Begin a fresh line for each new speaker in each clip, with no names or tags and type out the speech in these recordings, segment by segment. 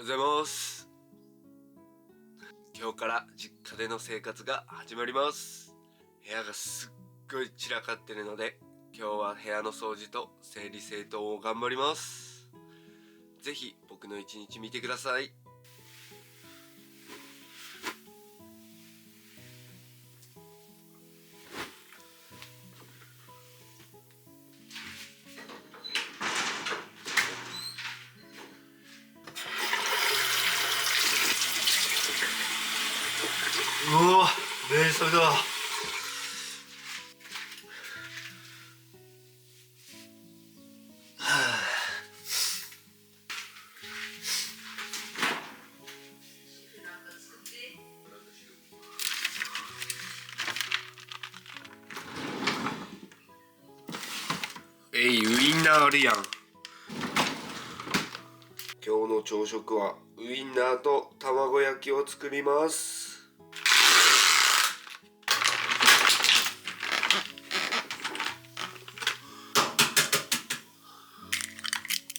ございます。今日から実家での生活が始まります。部屋がすっごい散らかってるので、今日は部屋の掃除と整理整頓を頑張ります。ぜひ僕の一日見てください。うわ、目覚めだ。ウインナーあるやん。今日の朝食はウインナーと卵焼きを作ります。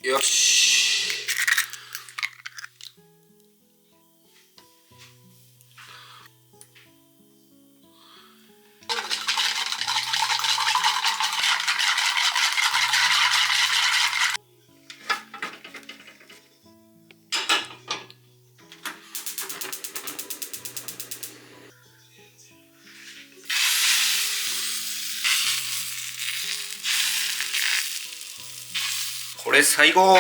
よし。これ最後。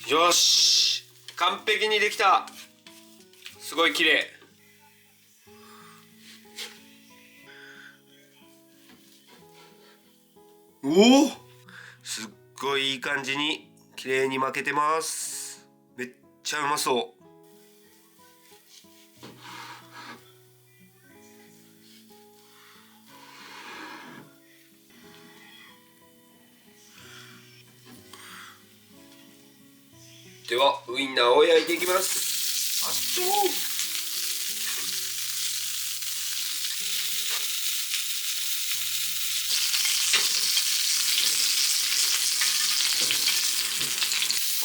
よし、完璧にできた。すごい綺麗。おお、すっごいいい感じに綺麗に巻けてます。めっちゃうまそう。ではウインナーを焼いていきます。あっちょー。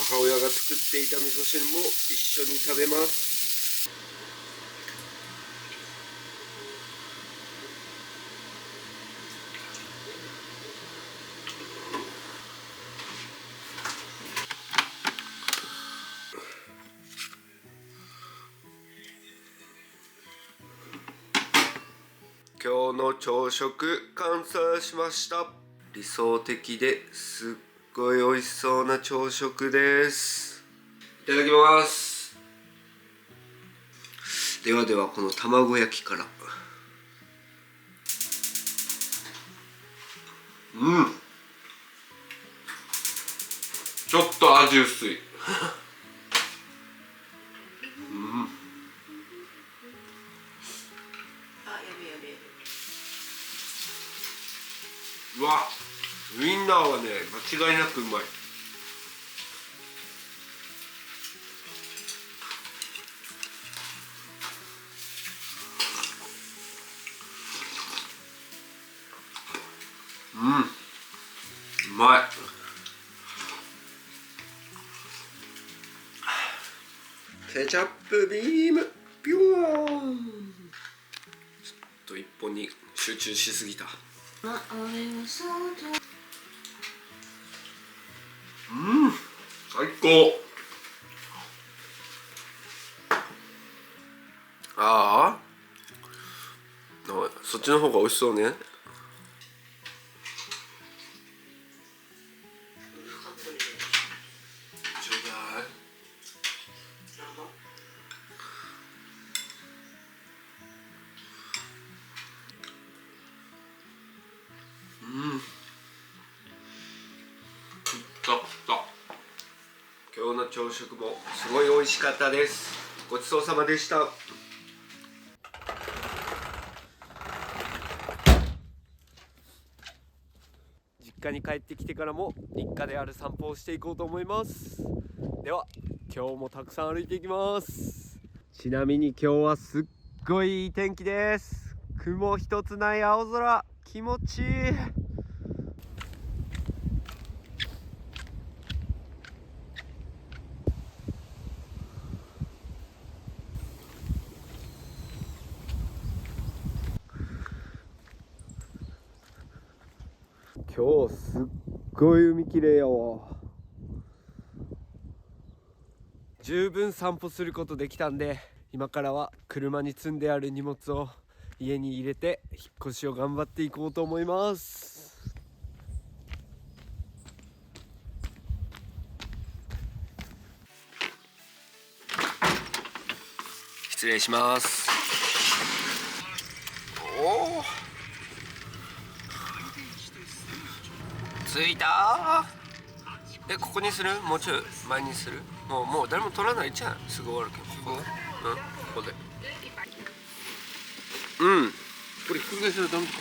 母親が作っていた味噌汁も一緒に食べます。今日の朝食完成しました。理想的ですっごい美味しそうな朝食です。いただきます。ではでは、この卵焼きから。ちょっと味薄い。うわ、ウインナーはね、間違いなくうまい。うまい。ケチャップビームピューン。ちょっと一本に集中しすぎた。最高。ああ、そっちの方が美味しそうね。今日の朝食もすごい美味しかったです。ごちそうさまでした。実家に帰ってきてからも日課である散歩をしていこうと思います。では今日もたくさん歩いていきます。ちなみに今日はすっごいいい天気です。雲一つない青空、気持ちいい。今日すっごい海きれいやわ。十分散歩することできたんで、今からは車に積んである荷物を家に入れて引っ越しを頑張っていこうと思います。失礼します。おお、着いたー。ここにする？もうちょい前にする？もう誰も取らないじゃん。すぐ終わるけど。ここ？ここで。これひっくり返したらダメか。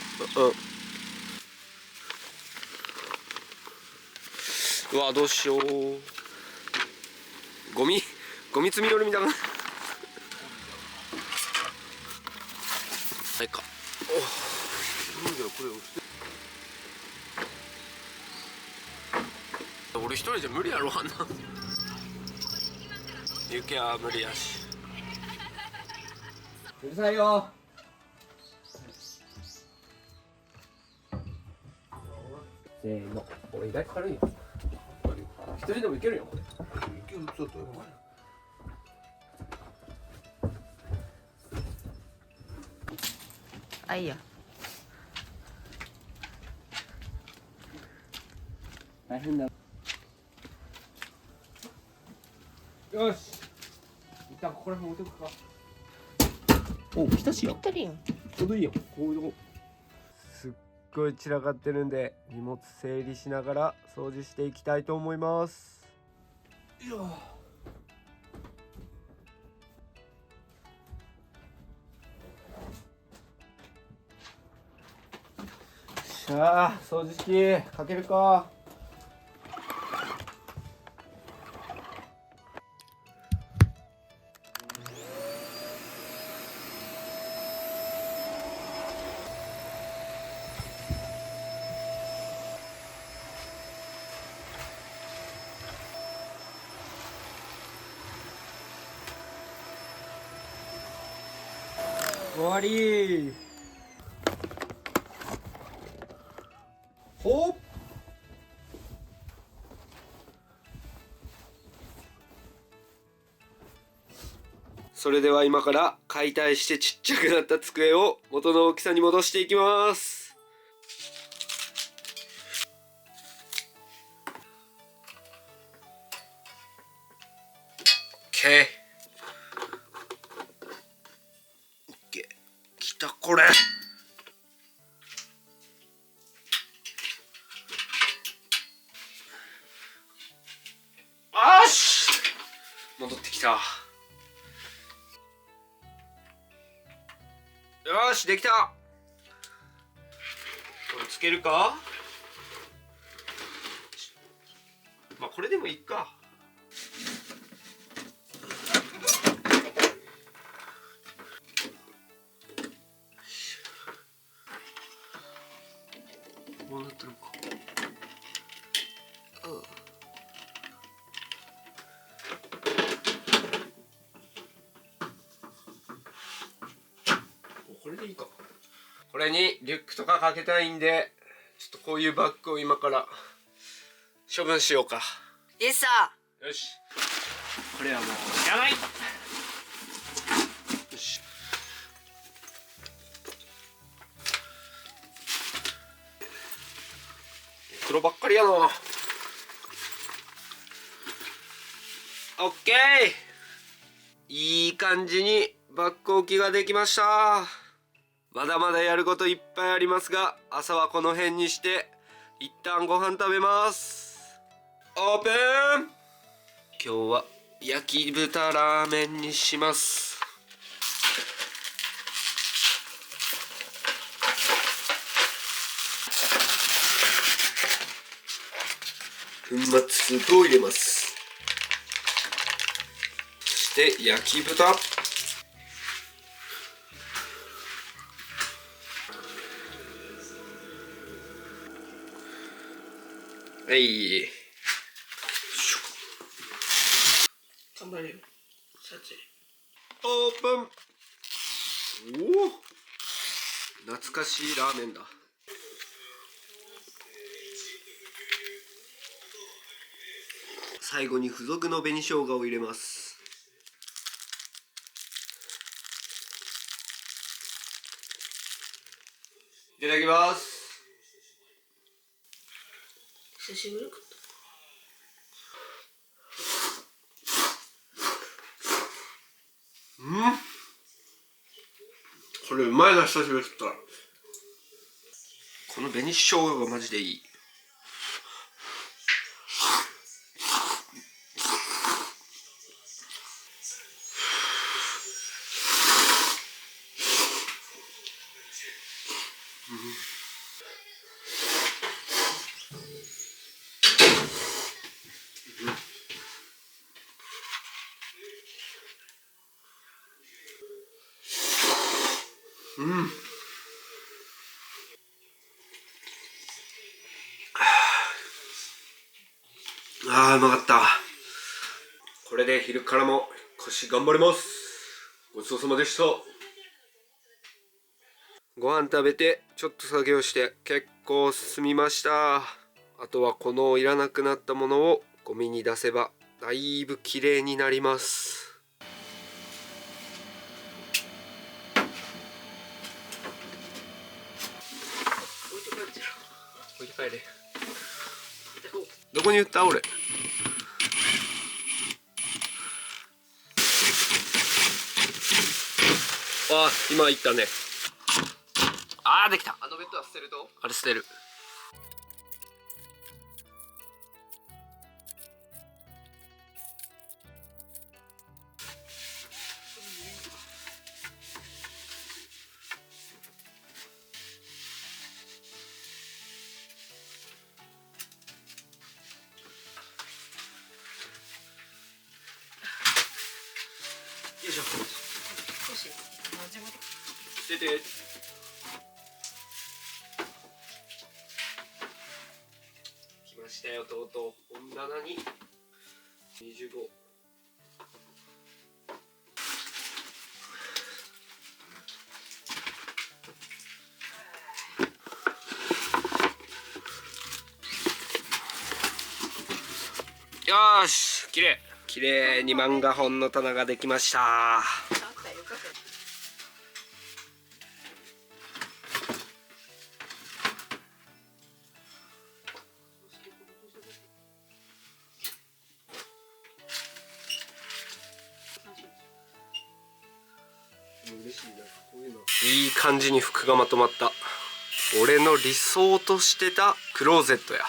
うわ、どうしよう。ゴミ積み寄るみたいな。ないか。俺一人じゃ無理やろあんな。雪は無理やし。うるさいよ。せーの。俺意外と軽いよ。一人でもいけるよこれ。いけるちょっと。
あ、いいや。
大変だ。よし。一旦ここら辺置いとくか。お、来たしよ。
ぴったりやん。
ちょうどいいよ。こういうとこ。すっごい散らかってるんで、荷物整理しながら掃除していきたいと思います。いや。しゃあ、掃除機かけるか。終わり。ほっ。それでは今から解体してちっちゃくなった机を元の大きさに戻していきます。オッケー。きたこれ。あし。戻ってきた。よし、できた。これつけるか。まあこれでもいいか。こうなってるか。これでいいか。これにリュックとかかけたいんで、ちょっとこういうバッグを今から処分しようか。
イエスさ
よし。これはもういらない。よし。黒ばっかりやな。オッケー。いい感じにバッグ置きができました。まだまだやることいっぱいありますが、朝はこの辺にして一旦ご飯食べます。オープン。今日は焼き豚ラーメンにします。粉末スープを入れます。そして焼き豚。はい。
頑張れよ。シャチ。
オープン。おお。懐かしいラーメンだ。最後に付属の紅生姜を入れます。いただきます。
久しぶりか。
これうまいな、久しぶり食ったら。この紅生姜がマジでいい。ああ、うまかった。これで昼からも腰頑張ります。ごちそうさまでした。ご飯食べてちょっと作業して結構進みました。あとはこのいらなくなったものをゴミに出せばだいぶ綺麗になります。置いて帰れ。どこに売った俺。あ、今行ったね。あー、できた。
あのベッドは捨てると。
あれ捨てる。よいしょ。
少し真面目。
出て。来ましたよ、とうとう本棚に25。よーし、きれいきれいに漫画本の棚ができました。いい感じに服がまとまった。俺の理想としてたクローゼットや。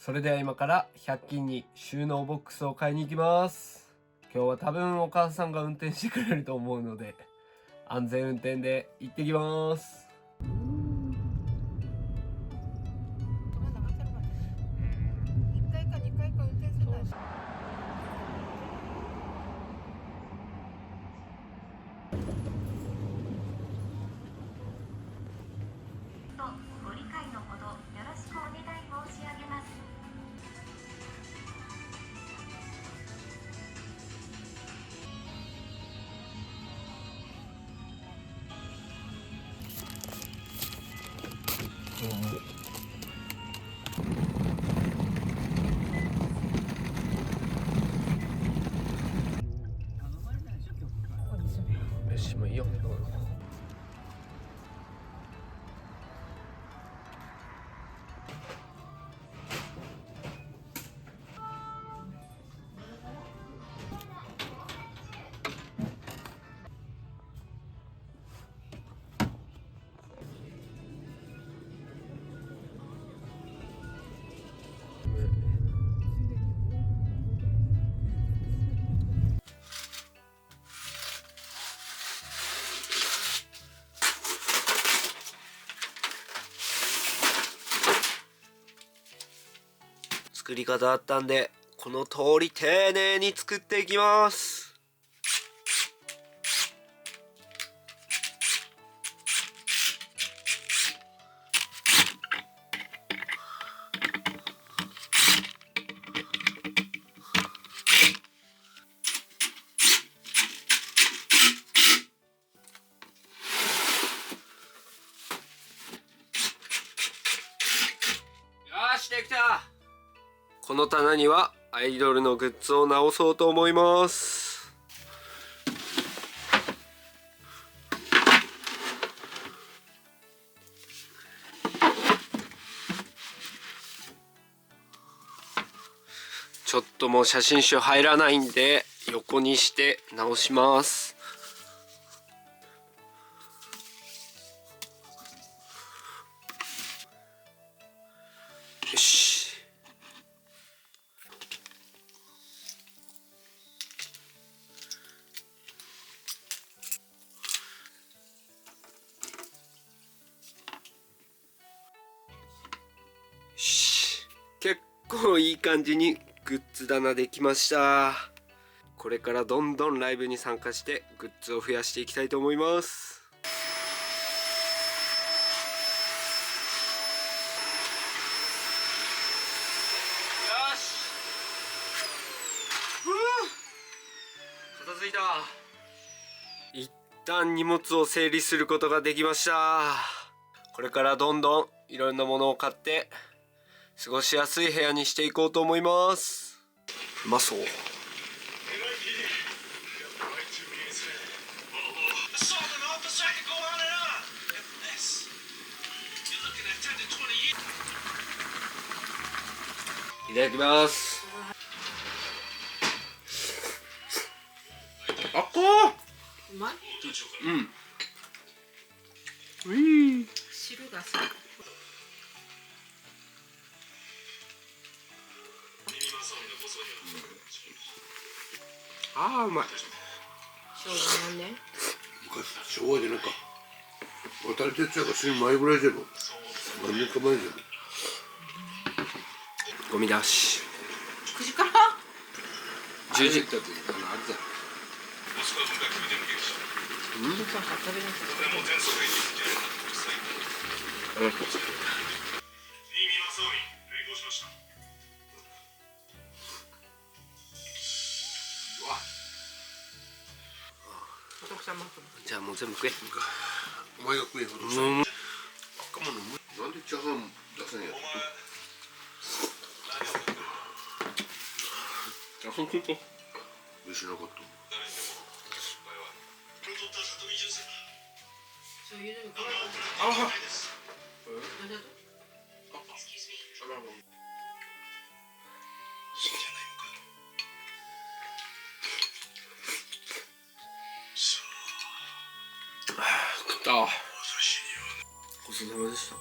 それでは今から100均に収納ボックスを買いに行きます。今日は多分お母さんが運転してくれると思うので安全運転で行ってきます。
ご理解のほどよろしくお願い申し上げます。
飯もいいよ。作り方あったんで、この通り丁寧に作っていきます。できた。この棚にはアイドルのグッズを直そうと思います。ちょっともう写真集入らないんで横にして直します。よし。結構いい感じにグッズ棚できました。これからどんどんライブに参加してグッズを増やしていきたいと思います。片付いた。一旦荷物を整理することができました。これからどんどんいろんなものを買って過ごしやすい部屋にしていこうと思います。うまそう。いただきます。あっこ
うまい。
うん。
汁がさ。
ああ、うまい。
昭和何年？
昭和じゃないか。渡哲也が死ぬ前ぐらいじゃろ。何年か前じゃろ。
ゴミ出し。
9時から
10時。
だってあれだ。
食べなさ
じゃあもう全部食え。
お前が食えよ。赤物なんでチャーハン出せんやろ。知らなかった。
ああ、ごちそうさまでした。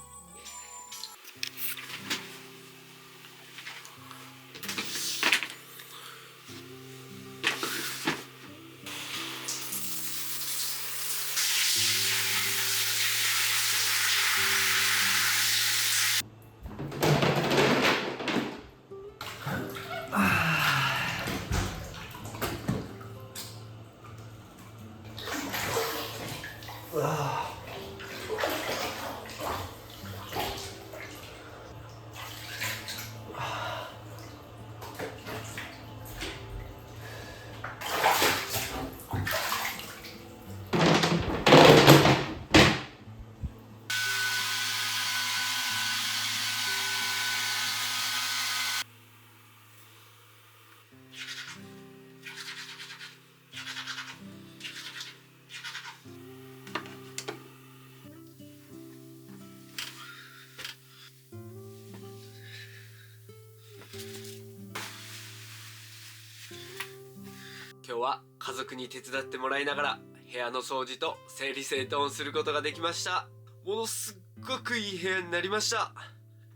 今日は家族に手伝ってもらいながら部屋の掃除と整理整頓をすることができました。ものすっごくいい部屋になりました。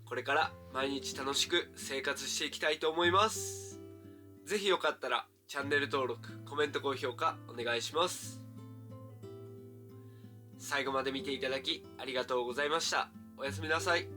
これから毎日楽しく生活していきたいと思います。ぜひよかったらチャンネル登録、コメント、高評価お願いします。最後まで見ていただきありがとうございました。おやすみなさい。